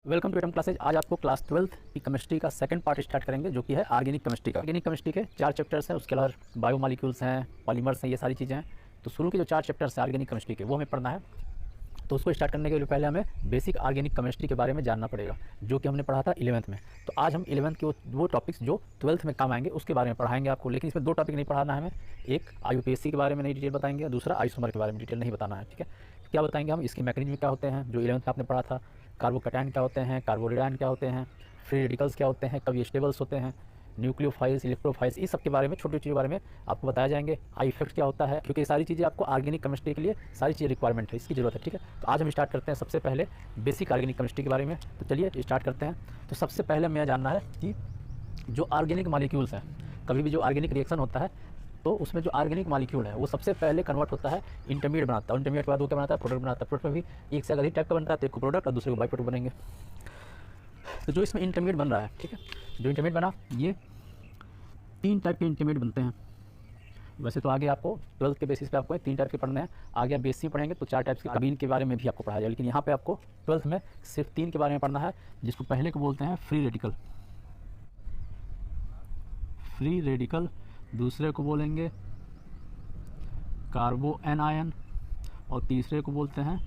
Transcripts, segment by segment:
Welcome to atom classes. आज आपको class 12th की केमिस्ट्री का सेकंड पार्ट स्टार्ट करेंगे, जो कि है ऑर्गेनिक केमिस्ट्री का। ऑर्गेनिक केमिस्ट्री के 4 चैप्टर्स हैं, उसके अलावा बायोमॉलिक्यूल्स हैं, पॉलीमर्स हैं, ये सारी चीज़ें हैं। तो शुरू के जो 4 चैप्टर्स हैं ऑर्गेनिक केमिस्ट्री के, वो हमें पढ़ना है। तो उसको स्टार्ट करने के लिए पहले हमें बेसिक ऑर्गेनिक केमिस्ट्री के बारे में जानना पड़ेगा, जो कि हमने पढ़ा था 11th में। तो आज हम 11th के वो टॉपिक्स जो 12th में काम आएंगे उसके बारे में पढ़ाएंगे आपको। लेकिन इसमें 2 टॉपिक नहीं पढ़ाना है हमें। एक IUPAC के बारे में नहीं डिटेल बताएंगे, दूसरा आइसोमर के बारे में डिटेल नहीं बताना है। ठीक है, क्या बताएंगे हम? इसके मैकेनिज्म क्या होते हैं, जो 11th में आपने पढ़ा था। कार्बोकैटायन क्या होते हैं, कार्बोरेडायन क्या होते हैं, फ्री रेडिकल्स क्या होते हैं, कब स्टेबल्स होते हैं, न्यूक्लियोफाइल्स, इलेक्ट्रोफाइल्स, इस सब के बारे में, छोटी चीज़ों के बारे में आपको बताया जाएंगे। आई इफेक्ट क्या होता है, क्योंकि ये सारी चीज़ें आपको ऑर्गेनिक केमिस्ट्री के लिए सारी चीज़ें रिक्वायरमेंट है, इसकी ज़रूरत है। ठीक है, तो आज हम स्टार्ट करते हैं सबसे पहले बेसिक ऑर्गेनिक केमिस्ट्री के बारे में। तो चलिए स्टार्ट करते हैं। तो सबसे पहले हमें जानना है कि जो ऑर्गेनिक मॉलिक्यूल्स हैं, कभी भी जो ऑर्गेनिक रिएक्शन होता है तो उसमें जो ऑर्गेनिक मॉलिक्यूल है वो सबसे पहले कन्वर्ट होता है, इंटरमीडिएट बनाता है। इंटरमीडिएट के बाद वो क्या बनाता है? प्रोडक्ट बनाता है। प्रोडक्ट में भी एक से अधिक टाइप का बनता है, तो एक को प्रोडक्ट और दूसरे को बाई प्रोडक्ट बनेंगे। तो जो इसमें इंटरमीडिएट बन रहा है, ठीक है, जो इंटरमीडिएट बना, ये 3 टाइप के इंटरमीडिएट बनते हैं। वैसे तो आगे आपको 12th के बेसिस पे आपको 3 टाइप के पढ़ने हैं। आगे आप बेसिक पढ़ेंगे तो 4 टाइप्स के अबीन के बारे में भी आपको पढ़ाया जाएगा, लेकिन यहाँ पे आपको 12th में सिर्फ 3 के बारे में पढ़ना है, जिसको पहले को बोलते हैं फ्री रेडिकल। फ्री रेडिकल, दूसरे को बोलेंगे कार्बो एनायन और तीसरे को बोलते हैं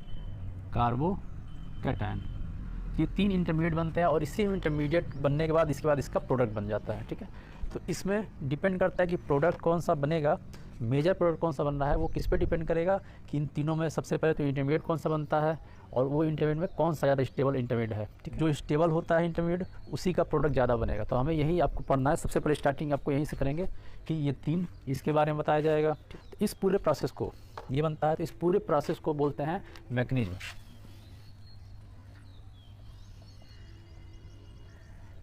कार्बोकैटायन। ये 3 इंटरमीडिएट बनते हैं और इसी इंटरमीडिएट बनने के बाद इसके बाद इसका प्रोडक्ट बन जाता है। ठीक है, तो इसमें डिपेंड करता है कि प्रोडक्ट कौन सा बनेगा, मेजर प्रोडक्ट कौन सा बन रहा है, वो किस पे डिपेंड करेगा कि इन तीनों में सबसे पहले तो इंटरमीडिएट कौन सा बनता है और वो इंटरमीडिएट में कौन सा ज़्यादा स्टेबल इंटरमीडिएट है। ठीक, जो स्टेबल होता है इंटरमीडिएट उसी का प्रोडक्ट ज़्यादा बनेगा। तो हमें यही आपको पढ़ना है। सबसे पहले स्टार्टिंग आपको यहीं से करेंगे कि ये 3 इसके बारे में बताया जाएगा। तो इस पूरे प्रोसेस को, ये बनता है तो इस पूरे प्रोसेस को बोलते हैं मैकेनिज्म।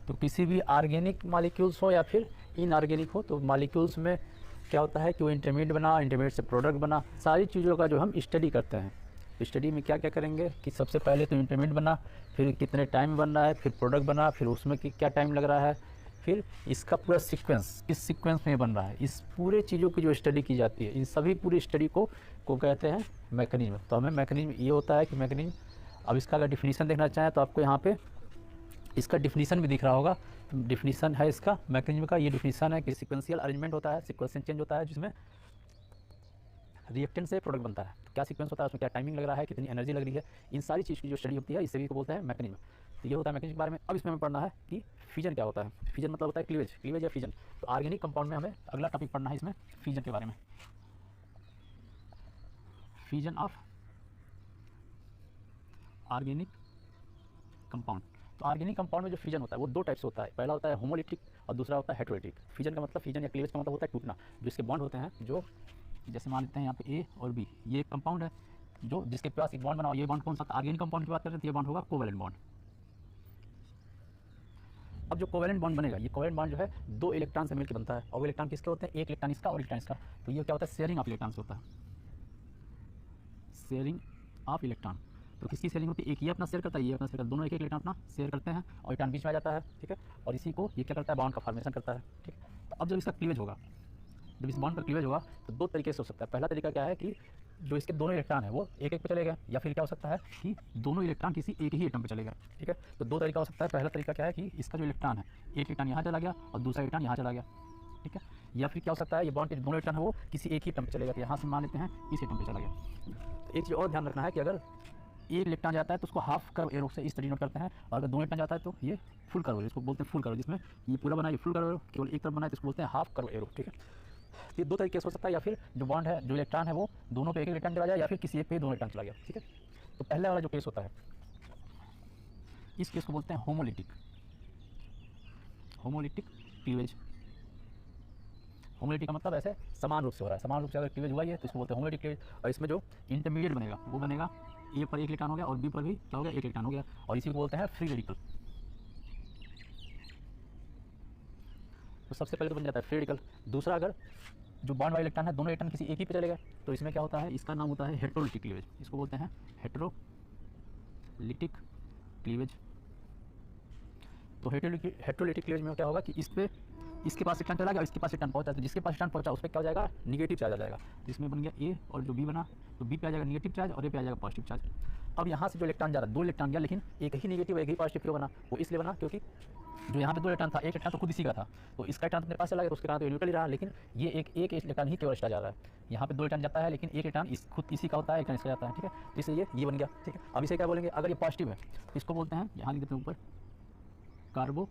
तो किसी भी ऑर्गेनिक मॉलिक्यूल्स हो या फिर इनऑर्गेनिक हो, तो मॉलिक्यूल्स में क्या होता है कि वो इंटरमीडिएट बना, इंटरमीडिएट से प्रोडक्ट बना, सारी चीज़ों का जो हम स्टडी करते हैं। तो स्टडी में क्या क्या करेंगे कि सबसे पहले तो इंटरमीडिएट बना, फिर कितने टाइम बन रहा है, फिर प्रोडक्ट बना, फिर उसमें क्या टाइम लग रहा है, फिर इसका पूरा सीक्वेंस, किस सीक्वेंस में बन रहा है, इस पूरे चीज़ों की जो स्टडी की जाती है, इन सभी पूरी स्टडी को कहते हैं मैकेनिज्म। तो हमें मैकेनिज्म ये होता है कि मैकेनिज्म, अब इसका अगर डिफिनीसन देखना चाहें तो आपको यहाँ पे इसका डिफिनीसन भी दिख रहा होगा। तो डिफिनीसन है इसका मैकेनिज्म का, ये डिफिनीसन है कि सीक्वेंशियल अरेंजमेंट होता है, सीक्वेंस चेंज होता है, जिसमें रिएक्टेंट से प्रोडक्ट बनता है। तो क्या सीक्वेंस होता है, उसमें क्या टाइमिंग लग रहा है, कितनी एनर्जी लग रही है, इन सारी चीज़ की जो स्टडी होती है इस सभी को बोलते हैं मैकेनिज्म। तो ये होता है मैकेनिज्म के बारे में। अब इसमें हमें पढ़ना है कि फिजन क्या होता है। फिजन मतलब होता है क्लीवेज, क्लीवेज या फिजन। तो ऑर्गेनिक कंपाउंड में हमें अगला टॉपिक पढ़ना है इसमें फिजन के बारे में। Fission of organic compound. तो ऑर्गेनिक कंपाउंड में जो फिजन होता है वो 2 टाइप से होता है। पहला होता है होमोलिटिक और दूसरा होता है हेटेरोलिटिक। फिजन का मतलब, फिजन या क्लीवेज का मतलब होता है टूटना। जो इसके बॉन्ड होते हैं, जो जैसे मान लेते हैं यहाँ पे A और B, ये एक कंपाउंड है जो जिसके पास एक बॉन्ड बना। ये बॉन्ड कौन सा? ऑर्गेनिक कंपाउंड की बात करें तो ये बॉन्ड होगा कोवेलेंट बॉन्ड। अब जो कोवेलेंट बॉन्ड बनेगा, ये कोवेलेंट बॉन्ड जो है 2 इलेक्ट्रॉन से मिलकर बनता है, और वो इलेक्ट्रॉन किसके होते हैं? एक इलेक्ट्रॉन इसका और इलेक्ट्रॉन इसका। तो ये क्या होता है? शेयरिंग ऑफ इलेक्ट्रॉन होता है, शेयरिंग ऑफ इलेक्ट्रॉन। तो किसकी शेयरिंग होती है? एक ये अपना शेयर करता है, ये अपना शेयर करता है, दोनों एक एक इलेक्ट्रॉन अपना शेयर करते हैं और इलेक्ट्रॉन बीच में आ जाता है। ठीक है, और इसी को ये क्या करता है? बॉन्ड का फॉर्मेशन करता है। ठीक, तो अब जब इसका क्लीवेज होगा, जब इस बॉन्ड का क्लीवेज होगा तो 2 तरीके से हो सकता है। पहला तरीका क्या है कि जो इसके दोनों इलेक्ट्रॉन है वो एक एक पे चले गए, या फिर क्या हो सकता है कि दोनों इलेक्ट्रॉन किसी एक ही एटम पे चले गए। ठीक है, तो 2 तरीका हो सकता है। पहला तरीका क्या है कि इसका जो इलेक्ट्रॉन है, एक इलेक्ट्रॉन यहाँ चला गया और दूसरा इलेक्ट्रॉन यहाँ चला गया। ठीक है, या फिर क्या हो सकता है ये बॉन्ड के दोनों इलेक्ट्रॉन है वो किसी एक ही एटम पे चले गए। यहाँ से मान लेते हैं इस एटम पे चला गया। तो एक चीज़ और ध्यान रखना है कि अगर एक इलेक्ट्रॉन जाता है तो उसको हाफ कर्व एरो से इस तरीके नोट करते हैं, और अगर 2 इलेक्ट्रॉन जाता है तो ये फुल कर्व एरो, इसको बोलते हैं फुल कर्व। जिसमें ये पूरा बना, ये फुल कर्व एरो, केवल एक तरफ बना है तो इसको बोलते हैं हाफ कर्व एरो। ठीक है, ये 2 तरीके से हो सकता है, या फिर जो बॉन्ड है, जो इलेक्ट्रॉन है वो दोनों पे एक इलेक्ट्रॉन चला जाए, या फिर किसी एक पे 2 इलेक्ट्रॉन चला गया। ठीक है, तो पहले वाला जो केस होता है, इस केस को बोलते हैं होमोलिटिक, होमोलिटिक क्लीवेज। होमोलिटिक का मतलब ऐसे समान रूप से हो रहा है, समान रूप से अगर क्लीवेज हुआ है तो इसको बोलते हैं होमोलिटिक क्लीवेज। और इसमें जो इंटरमीडिएट बनेगा वो बनेगा, ए पर एक इलेक्ट्रॉन हो गया और बी पर भी क्या हो गया? एक इलेक्ट्रॉन हो गया, और इसी को बोलते हैं फ्री रेडिकल। तो सबसे पहले तो बन जाता है फ्री रेडिकल। दूसरा, अगर जो बॉन्ड वाले इलेक्ट्रॉन है दोनों इलेक्ट्रॉन किसी एक ही पे चले गए तो इसमें क्या होता है? इसका नाम होता है हेटेरोलिटिक क्लीवेज। इसको बोलते हैं हेटेरोलिटिक क्लीवेज। तो हेटेरोलिटिक क्लीवेज में क्या होगा कि इस पे इसके पास इलेक्ट्रॉन चला गया, इसके पास इलेक्ट्रॉन पहुंचा, तो जिसके पास इलेक्ट्रॉन पहुंचा उस पर क्या हो जाएगा? निगेटिव चार्ज आ जाएगा। तो इसमें बन गया ए, और जो बी बना तो बी पे आ जाएगा निगेटिव चार्ज और ए पे आ जाएगा पॉजिटिव चार्ज। अब यहाँ से जो इलेक्ट्रॉन जा रहा है, 2 इलेक्ट्रॉन गया, लेकिन एक ही नेगेटिव एक ही पॉजिटिव क्यों बना? वो इसलिए बना क्योंकि जो यहाँ पे 2 इलेक्ट्रॉन था, एक इलेक्ट्रॉन तो खुद इसी का था, तो इसका इलेक्ट्रॉन अपने पास चला गया, तो उसके कारण तो न्यूट्रल ही रहा, लेकिन ये एक इलेक्ट्रॉन ही केवल एक्स्ट्रा जा रहा है। यहाँ पे 2 इलेक्ट्रॉन जाता है, लेकिन एक इलेक्ट्रॉन खुद इसी का होता है, इलेक्ट्रॉन इसका जाता है, ठीक है। तो इसलिए ये बन गया, ठीक है। अब इसे क्या बोलेंगे? अगर ये पॉजिटिव है तो इसको बोलते हैं, यहाँ लिख देते हैं ऊपर, कार्बो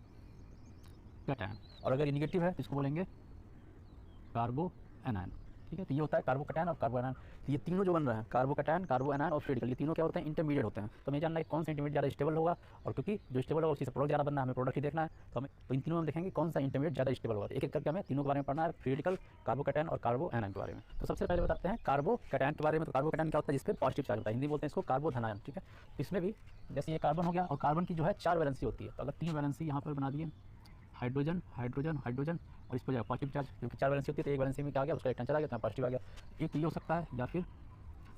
कैटायन, और अगर ये निगेटिव है तो इसको बोलेंगे कार्बो एनायन, ठीक है। तो ये होता है कार्बो कैटायन और कार्बो एनायन। तो ये तीनों जो बन रहे हैं, कार्बो कैटायन, कार्बो एनायन और फ्री रेडिकल, ये तीनों क्या होते हैं? इंटरमीडिएट होते हैं। तो हमें जानना है कौन सा इंटरमीडिएट ज़्यादा स्टेबल होगा, और क्योंकि जो स्टेबल होगा उसी से प्रोडक्ट ज़्यादा बनना है, हमें प्रोडक्ट ही देखना है, तो हमें तो इन तीनों में देखेंगे कौन सा इंटरमीडिएट ज़्यादा स्टेबल होगा। एक एक करके हमें तीनों के बारे में पढ़ना है, फ्री रेडिकल, कार्बो कैटायन और कार्बो एनायन के बारे में। तो सबसे पहले बताते हैं कार्बो कैटायन के बारे में। तो कार्बो कैटायन क्या होता है? जिसपे पॉजिटिव चार्ज होता है, हिंदी बोलते हैं इसको कार्बो धनायन, ठीक है। इसमें भी जैसे ये कार्बन हो गया, और कार्बन की जो है 4 वैलेंसी होती है, तो अगर 3 वैलेंसी यहाँ पर बना दिए, हाइड्रोजन हाइड्रोजन हाइड्रोजन, और इस पर जाएगा पॉजिटिव चार्ज, क्योंकि 4 वैलेंसी होती है, तो एक वैलेंसी में क्या आ गया? उसका इलेक्ट्रॉन चला गया, तो पॉजिटिव आ गया। एक तो ये हो सकता है, या फिर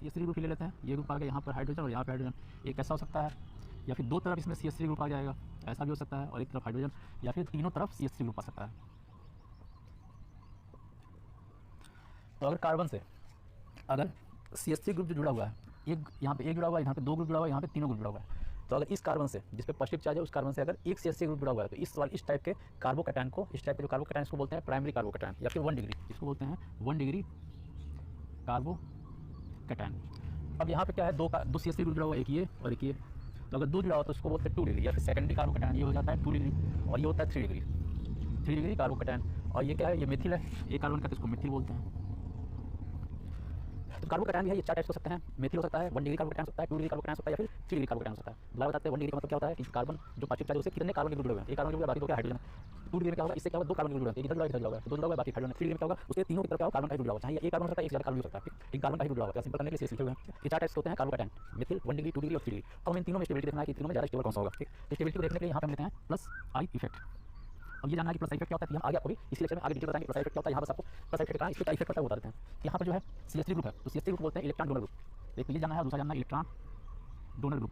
CH3 ग्रुप ले लेते हैं, ये ग्रुप आ गया यहाँ पर हाइड्रोजन और यहाँ पर हाइड्रोजन, एक ऐसा हो सकता है, या फिर 2 तरफ इसमें CH3 ग्रुप आ जाएगा, ऐसा भी हो सकता है, और एक तरफ हाइड्रोजन, या फिर तीनों तरफ CH3 ग्रुप आ सकता है। तो अगर कार्बन से अगर CH3 ग्रुप जो जुड़ा हुआ है, एक यहाँ पे एक जुड़ा हुआ है, यहाँ पे 2 ग्रुप जुड़ा हुआ है, यहाँ पे तीनों ग्रुप जुड़ा हुआ है, तो अगर इस कार्बन से जिस पे पॉजिटिव चार्ज है, उस कार्बन से अगर एक CH3 ग्रुप जुड़ा हुआ है, तो इस टाइप के कार्बो कैटायन को, इस टाइप के जो कार्बो कैटायन को बोलते हैं प्राइमरी कार्बो कैटायन, या फिर 1 डिग्री, इसको बोलते हैं 1 डिग्री कार्बो कैटायन। अब यहाँ पे क्या है? दो CH3 ग्रुप जुड़ा हुआ है, एक ये और एक ये, तो अगर 2 जुड़ा हुआ तो उसको बोलते हैं 2 डिग्री, या फिर सेकेंडरी कार्बो कैटायन, ये हो जाता है 2 डिग्री, और ये होता है 3 डिग्री कार्बो कैटायन। और ये क्या है? ये मिथिल है, एक कार्बन का, तो इसको मिथिल बोलते हैं। तो कार्बो कैटायन भी है, ये 4 टाइप्स हो सकते हैं, मिथिल हो सकता है, 1 डिग्री कार्बो कैटायन हो सकता है, 2 डिग्री कार्बो कैटायन हो सकता है, या फिर 3 डिग्री कार्बो कैटायन हो सकता है। दोबारा बताते हैं, 1 डिग्री का मतलब क्या होता है कि कार्बन जो पॉजिटिव चार्ज है, उससे कितने कार्बन के ग्रुप जुड़े हुए हैं? एक कार्बन के ग्रुप, बाकी तो क्या हाइड्रोजन। 2 डिग्री में क्या होगा? इससे क्या होगा? 2 कार्बन के ग्रुप जुड़े हैं, इधर जुड़ा हुआ है, 2 जुड़ा हुआ है, बाकी हाइड्रोजन। 3 डिग्री में क्या होगा? उसके तीनों की तरफ क्या होगा? कार्बन का ग्रुप जुड़ा हुआ है, चाहे एक कार्बन हो सकता है, एक ज़्यादा कार्बन हो सकता है, एक कार्बन का ग्रुप जुड़ा हुआ है, सिंपल करने के लिए लिखे हुए हैं। ये 4 टाइप्स होते हैं कार्बो कैटायन, मिथिल, 1 डिग्री, 2 डिग्री और 3 डिग्री। अब हम इन तीनों में स्टेबिलिटी देखना है कि तीनों में ज़्यादा स्टेबल कौन सा होगा, ठीक। स्टेबिलिटी को देखने के लिए यहाँ पे हम लेते हैं प्लस आई इफेक्ट। अब ये जानना है कि प्लस आई इफेक्ट क्या होता है, हम आगे आपको भी इसी लेक्चर में आगे डिटेल बताएंगे प्लस आई इफेक्ट क्या होता है। यहाँ बस आपको प्लस आई इफेक्ट का इसका इफेक्ट पता है, बता देते हैं। यहाँ पर जो है CH3 ग्रुप है, तो CH3 ग्रुप बोलते हैं इलेक्ट्रॉन डोनर ग्रुप, एक ये जानना है, दूसरा जानना है इलेक्ट्रॉन डोनर ग्रुप।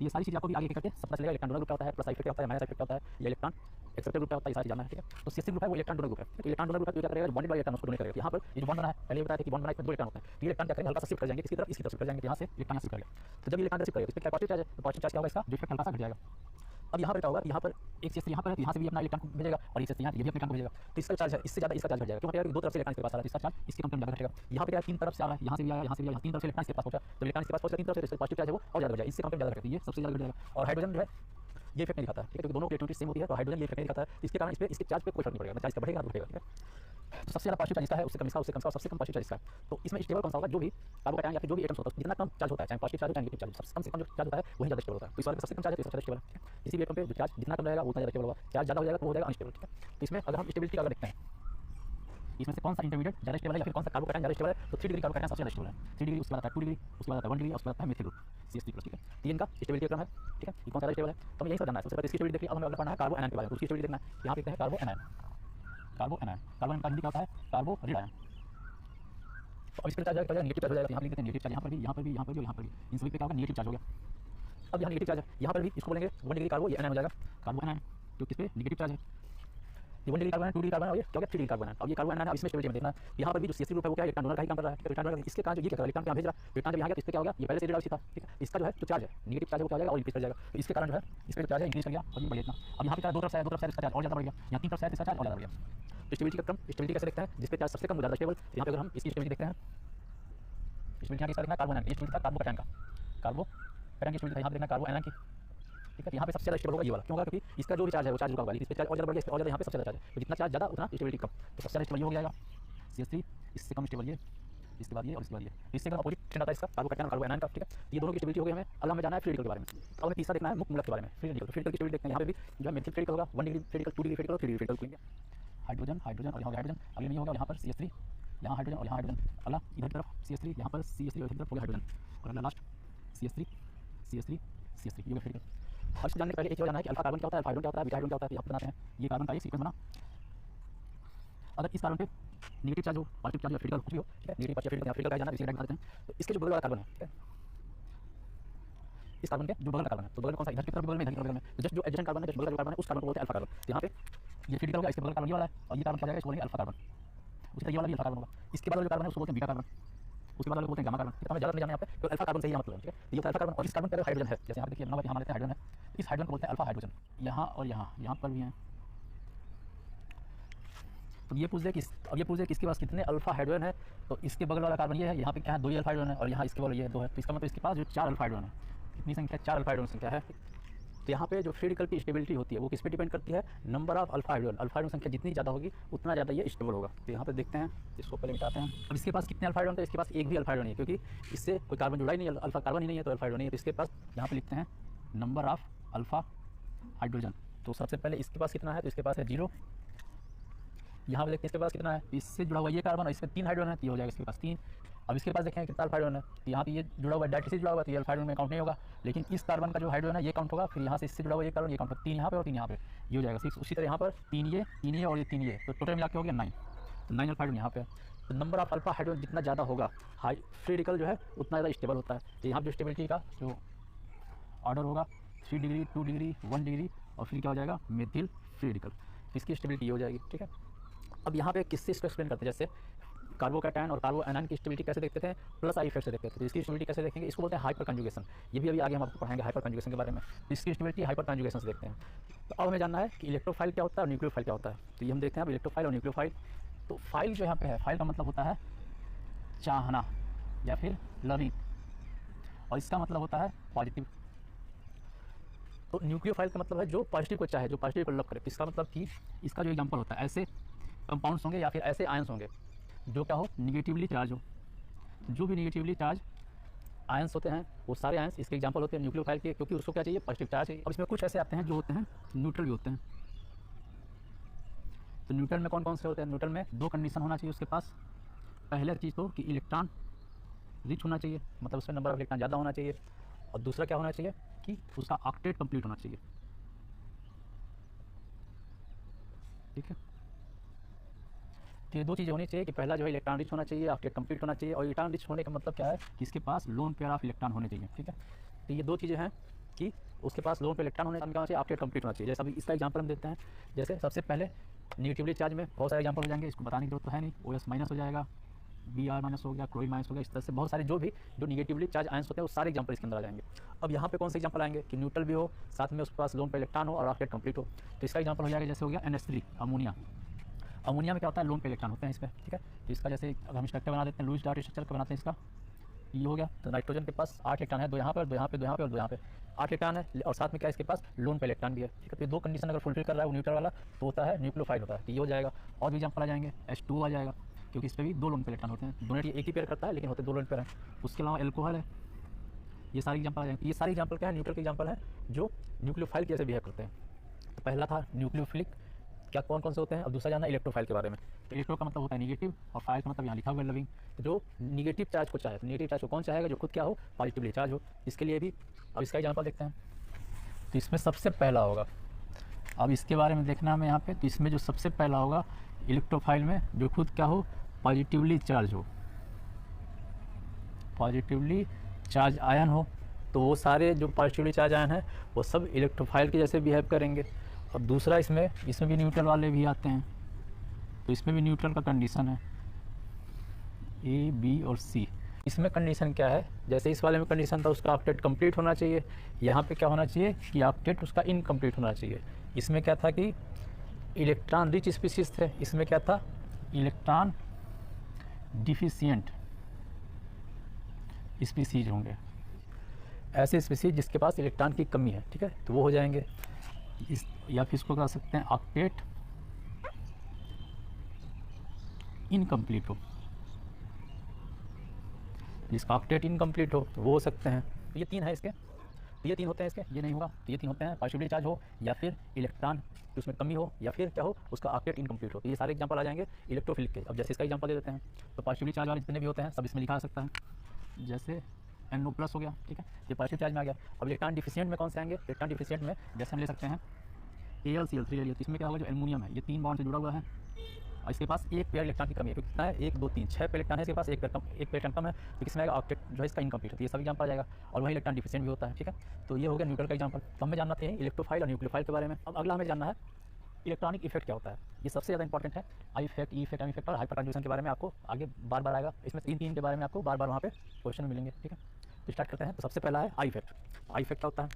ये सारी चीज़ आपको भी आगे करके सब पता चलेगा। इलेक्ट्रॉन डोनर ग्रुप क्या होता है, प्लस आई इफेक्ट क्या होता है, माइनस आई इफेक्ट क्या होता है, ये इलेक्ट्रॉन एक्सेप्टर ग्रुप क्या होता है, ये सारी जानना है, ठीक है। तो CH3 ग्रुप है वो इलेक्ट्रॉन डोनर ग्रुप है, तो इलेक्ट्रॉन डोनर ग्रुप क्या करेगा? बॉन्डेड बाय इलेक्ट्रॉन उसको डोनेट करेगा। यहाँ पर ये जो बॉन्ड बना है, पहले बताया था कि बॉन्ड बना, इसमें 2 इलेक्ट्रॉन होते हैं, ये इलेक्ट्रॉन क्या करेंगे? हल्का सा शिफ्ट कर जाएंगे किसी तरफ, इसकी तरफ शिफ्ट कर जाएंगे, यहाँ से इलेक्ट्रॉन शिफ्ट कर गया। तो जब ये इलेक्ट्रॉन शिफ्ट करेगा, इस पर क्या पॉजिटिव चार्ज है, तो पॉजिटिव चार्ज क्या होगा? इसका जो इफेक्ट हल्का सा घट जाएगा। अब यहाँ पर क्या होगा? यहाँ पर एक CH3 यहाँ पर है, तो यहाँ से भी अपना इलेक्ट्रॉन को भेजेगा, और इसे यहाँ ये भी अपने इलेक्ट्रॉन को भेजेगा, तो इसका चार्ज है इससे ज़्यादा इसका चार्ज घट जाएगा। क्यों? क्योंकि 2 तरफ से इलेक्ट्रॉन इसके पास आ रहा है, इसका चार्ज इसके कंपेयर में ज़्यादा घटेगा। यहाँ पे क्या 3 तरफ से आ रहा है, यहाँ से भी आया, यहाँ से भी आया, 3 तरफ से इलेक्ट्रॉन इसके पास पहुंचा, तो इलेक्ट्रॉन इसके पास पहुंचा 3 तरफ से, इसका पॉजिटिव चार्ज है वो और ज़्यादा घट जाएगा, इससे कंपेयर ज़्यादा घटेगा, ये सबसे ज़्यादा घट जाएगा। और हाइड्रोजन जो है ये इफेक्ट नहीं दिखाता है, ठीक है, क्योंकि दोनों की इलेक्ट्रॉनिटी सेम होती है, तो हाइड्रोजन ये इफेक्ट नहीं दिखाता है, इसके कारण इस पे इसके चार्ज पे कोई फर्क नहीं पड़ेगा, चार्ज का बढ़ेगा तो घटेगा, ठीक है। तो सबसे ज़्यादा पॉजिटिव चार्ज इसका है, उससे कम इसका, उससे कम इसका, सबसे कम पॉजिटिव चार्ज इसका है। तो इसमें स्टेबल कौन सा होगा? जो भी कार्बो कैटायन या फिर जो भी एटम्स होता है, जितना कम चार्ज होता है, चाहे पॉजिटिव चार्ज हो चाहे नेगेटिव चार्ज, सबसे कम से कम जो चार्ज होता है वही ज़्यादा स्टेबल होता है। तो इस वाले का सबसे कम चार्ज है, तो सबसे स्टेबल है। किसी भी एटम पे जो चार्ज जितना कम रहेगा उतना ज़्यादा स्टेबल होगा, चार्ज ज़्यादा हो जाएगा तो वो हो जाएगा अनस्टेबल, ठीक है। तो इसमें अगर हम स्टेबिलिटी अगर देखते हैं, इसमें से कौन सा इंटरमीडिएट ज़्यादा स्टेबल है या फिर कौन सा कार्बो कैटायन ज़्यादा स्टेबल है, तो 3 डिग्री कार्बो कैटायन सबसे ज़्यादा स्टेबल है। 3 डिग्री, उसके बाद आता है 2 डिग्री, उसके बाद आता है 1 डिग्री, उसके बाद आता है मिथिल ग्रुप CH3+, ठीक है। ये इनका स्टेबिलिटी क्रम है, ठीक है, ये कौन सा स्टेबल है, तो हमें यही सब जानना है। सबसे पहले इसकी स्टेबिलिटी देखिए। अब हमें अगर पढ़ना है कार्बो एनायन के बारे में, तो उसकी स्टेबिलिटी देखना है। यहाँ पे देखते हैं कार्बो एनायन, कार्बो एनायन, कार्बन का हिंदी क्या होता है? कार्बो रेडायन। तो अब इसका चार्ज है नेगेटिव चार्ज हो जाएगा, यहाँ लिख देते हैं नेगेटिव चार्ज, यहाँ पर भी, यहाँ पर भी, यहाँ पर भी, यहाँ पर भी, इन सभी पे क्या होगा? नेगेटिव चार्ज हो गया। अब यहाँ नेगेटिव चार्ज है, यहाँ पर भी इसको बोलेंगे 1 डिग्री कार्बो, ये एनायन हो जाएगा, कार्बो एनायन, जो किस पे नेगेटिव चार्ज है। ये 1 डिग्री कार्बन है, 2 डिग्री कार्बन है, और ये क्या हो गया? 3 डिग्री कार्बन है। अब ये कार्बन एनायन है, इसमें स्टेबिलिटी में देखना है। यहाँ पर भी जो CH3 ग्रुप है वो क्या है? इलेक्ट्रॉन डोनर का ही काम कर रहा है, ठीक है। इलेक्ट्रॉन डोनर इसके कारण जो ये क्या कर रहा है? इलेक्ट्रॉन यहाँ भेज रहा है, इलेक्ट्रॉन जब यहाँ गया तो इस पे क्या हो गया? ये पहले से रेडियल था, ठीक है। इसका जो है जो चार्ज है नेगेटिव चार्ज है वो क्या हो जाएगा? और इंक्रीज कर जाएगा, तो इसके कारण जो है इस पे जो चार्ज है इंक्रीज कर गया और ये बढ़ गया। अब यहाँ पे क्या 2 तरफ से है, 2 तरफ से इसका चार्ज और ज़्यादा बढ़ गया, यहाँ 3 तरफ से है इसका चार्ज और ज़्यादा बढ़ गया। तो स्टेबिलिटी का क्रम, स्टेबिलिटी कैसे देखते हैं? जिस पे चार्ज सबसे कम वो ज़्यादा स्टेबल। यहाँ पे अगर हम इसकी स्टेबिलिटी देखते हैं, स्टेबिलिटी यहाँ किसका देखना है? कार्बो एनायन की स्टेबिलिटी था, कार्बो कैटायन का, कार्बो कैटायन की स्टेबिलिटी यहाँ पे देखना है कार्बो एनायन की, ठीक है। यहाँ पे सबसे ज़्यादा स्टेबल होगा ये वाला, क्यों होगा? क्योंकि इसका जो भी चार्ज है वो चार्ज रुका हुआ है, इस पे चार्ज और ज़्यादा बढ़ गया, इस पे और ज़्यादा, यहाँ पे सबसे ज़्यादा चार्ज है, तो जितना चार्ज ज़्यादा उतना स्टेबिलिटी कम, तो सबसे ज़्यादा स्टेबल ये हो जाएगा CH3, इससे कम स्टेबल ये, इसके बाद ये और इसके बाद ये, इससे एकदम अपोजिट ट्रेंड आता है इसका कार्बो कैटायन और कार्बो एनायन का, ठीक है। ये दोनों की स्टेबिलिटी हो गई। हमें अगला हमें जाना है फ्री रेडिकल के बारे में। अब हमें तीसरा देखना है मुख्य मूलक के बारे में, फ्री रेडिकल। फ्री रेडिकल की स्टेबिलिटी देखते हैं। यहाँ पे भी जो है मिथिल फ्री रेडिकल होगा, 1 degree free radical, 2 degree free radical, 3 degree free radical लेंगे। हाइड्रोजन हाइड्रोजन और यहाँ हाइड्रोजन, अब ये नहीं होगा, यहाँ पर CH3, यहाँ हाइड्रोजन और यहाँ हाइड्रोजन, अगला इधर तरफ CH3, यहाँ पर CH3 और इधर तरफ हो गया हाइड्रोजन, और अगला लास्ट CH3 CH3 CH3, ये फ्री रेडिकल। और इसको जानने के पहले एक चीज़ जानना है कि अल्फा कार्बन क्या होता है, अल्फा हाइड्रोजन क्या होता है, बीटा हाइड्रोजन क्या होता है, यहाँ पर बनाते हैं। ये कार्बन का एक सीक्वेंस बना, अगर इस कार्बन पे नेगेटिव चार्ज हो, पॉजिटिव चार्ज हो, फिजिकल कुछ भी हो, ठीक है, नेगेटिव पॉजिटिव फिजिकल का जाना इसी डायरेक्ट हैं। तो इसके जो बगल वाला कार्बन है, ठीक है, इस कार्बन के जो बगल का कार्बन है, तो बगल में कौन सा? इधर की तरफ बगल में, इधर की तरफ बगल में, तो जस्ट जो एडजेसेंट कार्बन है, जो बगल का कार्बन है, उस कार्बन को बोलते हैं अल्फा कार्बन। तो यहाँ पे ये फिजिकल होगा, इसके बगल कार्बन ये वाला है, और ये कार्बन क्या जाएगा? इसको बोलेंगे अल्फा कार्बन। उसी तरह ये वाला भी अल्फा कार्बन होगा। इसके बाद जो कार्बन है उसको बोलते हैं बीटा कार्बन, उसके बाद बोलते हैं गामा कार्बन। हमें ज़्यादा नहीं जाना यहाँ पे, तो अल्फा कार्बन से ही मतलब है, ठीक है। ये अल्फा कार्बन, और इस कार्बन पर हाइड्रोजन है, जैसे यहाँ पे देखिए यहाँ लेते हैं हाइड्रोजन है, इस हाइड्रोजन को बोलते हैं अल्फा हाइड्रोजन। यहाँ और यहाँ पर भी हैं। तो ये पूछ दे कि अब ये पूछ दे कि इसके पास कितने अल्फा हाइड्रोजन है, तो इसके बगल वाला कार्बन ये है, यहाँ पे क्या है 2 ही अल्फा हाइड्रोजन है, और यहाँ इसके बगल ये 2 है, तो इसका मतलब इसके पास जो 4 अल्फा हाइड्रोजन है। कितनी संख्या? 4 अल्फा हाइड्रोजन संख्या है। तो यहाँ पे जो फ्री रेडिकल की स्टेबिलिटी होती है वो किस पे डिपेंड करती है? Number of alpha hydrogen. Alpha hydrogen संख्या जितनी ज़्यादा होगी उतना ज़्यादा ये स्टेबल होगा। तो यहाँ पे देखते हैं, इसको पहले मिटाते हैं। अब इसके पास कितने अल्फा हाइड्रोजन? तो इसके पास एक भी अल्फा हाइड्रोजन नहीं है, क्योंकि इससे कोई कार्बन जुड़ा ही नहीं है, अल्फा कार्बन ही नहीं है, तो अल्फा हाइड्रोजन नहीं है। तो इसके पास यहाँ पे लिखते हैं नंबर ऑफ अल्फा हाइड्रोजन। तो सबसे पहले इसके पास कितना है? तो इसके पास है 0। यहाँ पे देखते हैं इसके पास कितना है, इससे जुड़ा हुआ ये कार्बन और इसमें 3 हाइड्रोजन है, तो हो जाएगा इसके पास 3। अब इसके पास देखें कितना अल्फा हाइड्रोजन है, तो यहाँ पे ये जुड़ा हुआ है, डायरेक्ट से जुड़ा हुआ है, तो ये अल्फा हाइड्रोजन में काउंट नहीं होगा, लेकिन इस कार्बन का जो हाइड्रोजन है ये काउंट होगा। फिर यहाँ से इससे जुड़ा हुआ ये कार्बन, ये काउंट होगा, 3 यहाँ पे और 3 यहाँ पे, ये हो जाएगा 6। उसी तरह यहाँ पर 3 ये और ये 3 ये, तो टोटल मिला के हो गया 9। तो 9 अल्फा हाइड्रोजन यहाँ पे। तो नंबर ऑफ अल्फा हाइड्रोजन जितना ज़्यादा होगा, हाई फ्री रेडिकल जो है उतना ज़्यादा स्टेबल होता है। तो यहाँ पर जो स्टेबिलिटी का जो ऑर्डर होगा 3 डिग्री, 2 डिग्री, 1 डिग्री, और फिर क्या हो जाएगा मेथिल फ्री रेडिकल, इसकी स्टेबिलिटी ये हो जाएगी, ठीक है। अब यहाँ पे किससे इसको एक्सप्लेन करते हैं, जैसे कार्बोकैटायन और कार्बो एनायन की स्टेबिलिटी कैसे देखते थे, प्लस आई इफेक्ट से देखते थे। तो इसकी स्टेबिलिटी कैसे देखेंगे, इसको बोलते हैं हाइपर कंजुगेशन। ये भी अभी आगे हम आपको पढ़ाएंगे हाइपर कंजुगेशन के बारे में। तो इसकी स्टेबिलिटी हाइपर कंजुगेशन से देखते हैं। तो अब हमें जानना है कि इलेक्ट्रोफाइल क्या होता है और न्यूक्लियोफाइल क्या होता है। तो ये हम देखते हैं अब इलेक्ट्रोफाइल और न्यूक्लियोफाइल। तो फाइल जो यहाँ पे है, फाइल का मतलब होता है चाहना या फिर लविंग, और इसका मतलब होता है पॉजिटिव। तो न्यूक्लियोफाइल का मतलब है जो पॉजिटिव को चाहे, जो पॉजिटिव को लव करे। इसका मतलब कि इसका जो एग्जांपल होता है, ऐसे कंपाउंड्स होंगे या फिर ऐसे आयंस होंगे जो क्या हो, निगेटिवली चार्ज हो। जो भी निगेटिवली चार्ज आयंस होते हैं वो सारे आयंस इसके एग्जांपल होते हैं न्यूक्लियोफाइल के, क्योंकि उसको क्या चाहिए, पॉजिटिव चार्ज चाहिए। अब इसमें कुछ ऐसे आते हैं जो होते हैं न्यूट्रल भी होते हैं। तो न्यूट्रल में कौन कौन से होते हैं? न्यूट्रल में 2 कंडीशन होना चाहिए उसके पास। पहले चीज़ तो कि इलेक्ट्रॉन रिच होना चाहिए, मतलब उसमें नंबर ऑफ इलेक्ट्रॉन ज़्यादा होना चाहिए, और दूसरा क्या होना चाहिए कि उसका ऑक्टेट कंप्लीट होना चाहिए, ठीक है। तो ये 2 चीज़ें होनी चाहिए कि पहला जो है इलेक्ट्रॉन रिच होना चाहिए, ऑक्टेट कंप्लीट होना चाहिए। और इलेक्ट्रॉन रिच होने का मतलब क्या है कि इसके पास लोन पेयर ऑफ इलेक्ट्रॉन होने चाहिए, ठीक है। तो ये 2 चीज़ें हैं कि उसके पास लोन पे इलेक्ट्रॉन होने चाहिए, ऑक्टेट कंप्लीट होना चाहिए। जैसे अभी इसका एग्जांपल हम देते हैं, जैसे सबसे पहले निगेटिवली चार्ज में बहुत सारे एग्जांपल हो जाएंगे, इसको बताने की जरूरत तो है नहीं। OS माइनस हो जाएगा, Br माइनस हो गया, क्लोरीन माइनस हो गया, इस तरह से बहुत सारे जो निगेटिवली चार्ज आयंस होते हैं वो सारे एग्जांपल इसके अंदर आ जाएंगे। अब यहाँ पे कौन से एग्जांपल आएंगे कि न्यूट्रल भी हो, साथ में उसके पास लोन पे इलेक्ट्रॉन हो और ऑक्टेट कंप्लीट हो। तो इसका एग्जांपल हो जाएगा, जैसे हो गया NH3 अमोनिया। अमोनिया में क्या होता है, लोन पे इलेक्ट्रॉन होते हैं इस पर, ठीक है। तो इसका जैसे अगर हम स्ट्रक्चर बना देते हैं, लुईस डॉट स्ट्रक्चर बनाते हैं इसका, ये हो गया। तो नाइट्रोजन के पास 8 इलेक्ट्रॉन है, 2 यहाँ पर, 2 यहाँ पे, 2 यहाँ पे और 2 यहाँ पे, 8 इलेक्ट्रॉन है, और साथ में क्या इसके पास लोन पे इलेक्ट्रॉन भी है, ठीक है। तो ये 2 कंडीशन अगर फुलफिल कर रहा है वो न्यूट्रल वाला, तो होता है न्यूक्लियोफाइल होता है। तो ये हो जाएगा। और भी एग्जांपल आ जाएंगे, H2 आ जाएगा, क्योंकि इस पर भी 2 लोन पे इलेक्ट्रॉन होते हैं। डोनेट एक ही पेयर करता है लेकिन होते 2 लोन पेयर हैं। उसके अलावा एल्कोहल है। ये सारे एग्जांपल आ जाएंगे। ये सारे एग्जांपल क्या है, न्यूट्रल के एग्जांपल हैं जो न्यूक्लियोफाइल जैसे बिहेव करते हैं। तो पहला था न्यूक्लियोफिलिक, क्या कौन कौन से होते हैं। अब दूसरा जानना इलेक्ट्रोफाइल के बारे में। तो इलेक्ट्रो का मतलब होता है निगेटिव, और फाइल का मतलब यहाँ लिखा हुआ है लविंग। तो जो निगेटिव चार्ज को चाहे, तो निगेटिव चार्ज को कौन चाहेगा, जो खुद क्या हो, पॉजिटिवली चार्ज हो। इसके लिए भी अब इसका एग्जांपल देखते हैं। तो इसमें सबसे पहला होगा, अब इसके बारे में देखना हमें यहाँ पे। तो इसमें जो सबसे पहला होगा इलेक्ट्रोफाइल में, जो खुद क्या हो, पॉजिटिवली चार्ज हो, पॉजिटिवली चार्ज आयन हो। तो वो सारे जो पॉजिटिवली चार्ज आयन है वो सब इलेक्ट्रोफाइल के जैसे बिहेव करेंगे। और दूसरा इसमें भी न्यूट्रल वाले भी आते हैं। तो इसमें भी न्यूट्रल का कंडीशन है A, B और C। इसमें कंडीशन क्या है, जैसे इस वाले में कंडीशन था उसका ऑक्टेट कंप्लीट होना चाहिए, यहाँ पे क्या होना चाहिए कि ऑक्टेट उसका इनकम्प्लीट होना चाहिए। इसमें क्या था कि इलेक्ट्रॉन रिच स्पीसीज थे, इसमें क्या था, इलेक्ट्रॉन डिफिशिएंट स्पीसीज होंगे, ऐसे स्पीसीज जिसके पास इलेक्ट्रॉन की कमी है, ठीक है। तो वो हो जाएंगे इस, या फिर इसको कह सकते हैं ऑक्टेट इनकम्प्लीट हो, जिसका ऑक्टेट इनकम्प्लीट हो तो वो हो सकते हैं। तो ये 3 है इसके, तो ये 3 होते हैं इसके, ये नहीं होगा। तो ये 3 होते हैं, पॉजिटिवली चार्ज हो, या फिर इलेक्ट्रॉन उसमें कमी हो, या फिर क्या हो, उसका ऑक्टेट इनकम्प्लीट हो। तो ये सारे एग्जांपल आ जाएंगे इलेक्ट्रोफिलिक के। अब जैसे इसका एग्जांपल दे देते हैं, तो पॉजिटिवली चार्ज वाले जितने भी होते हैं सब इसमें लिखा जा सकता है। जैसे NO+ हो गया, ठीक है, ये पॉजिटिव चार्ज में आ गया। अब इलेक्ट्रॉन डिफिशिएंट में कौन से आएंगे, इलेक्ट्रॉन डिफिशिएंट में जैसे हम ले सकते हैं AlCl3 ले लिया। तो इसमें क्या होगा, जो एल्युमिनियम है ये 3 बॉन्ड से जुड़ा हुआ है, और इसके पास एक पेयर इलेक्ट्रॉन की कमी है। तो कितना है, 1 2 3 6 पेयर इलेक्ट्रॉन है इसके पास, एक पेयर इलेक्ट्रॉन कम है, तो किसमें आएगा, ऑक्टेट जो है इसका इनकम्प्लीट होता है। ये सब एग्जांपल आ जाएगा। और वही इलेक्ट्रॉन डिफिशिएंट भी होता है, ठीक है। तो ये हो गया न्यूट्रल का एग्जांपल। तो हमें जानना चाहिए इलेक्ट्रोफाइल और न्यूक्लियोफाइल के बारे में। अब अगला हमें जानना है इलेक्ट्रॉनिक इफेक्ट क्या होता है, ये सबसे ज़्यादा इंपॉर्टेंट है। I effect, E effect, M effect और हाइपर ट्रांसड्यूसर के बारे में आपको आगे बार बार आएगा, इसमें तीन के बारे में आपको बार बार वहाँ पे क्वेश्चन मिलेंगे, ठीक है। तो स्टार्ट करते हैं। तो सबसे पहला है आई इफेक्ट। आई इफेक्ट क्या होता है?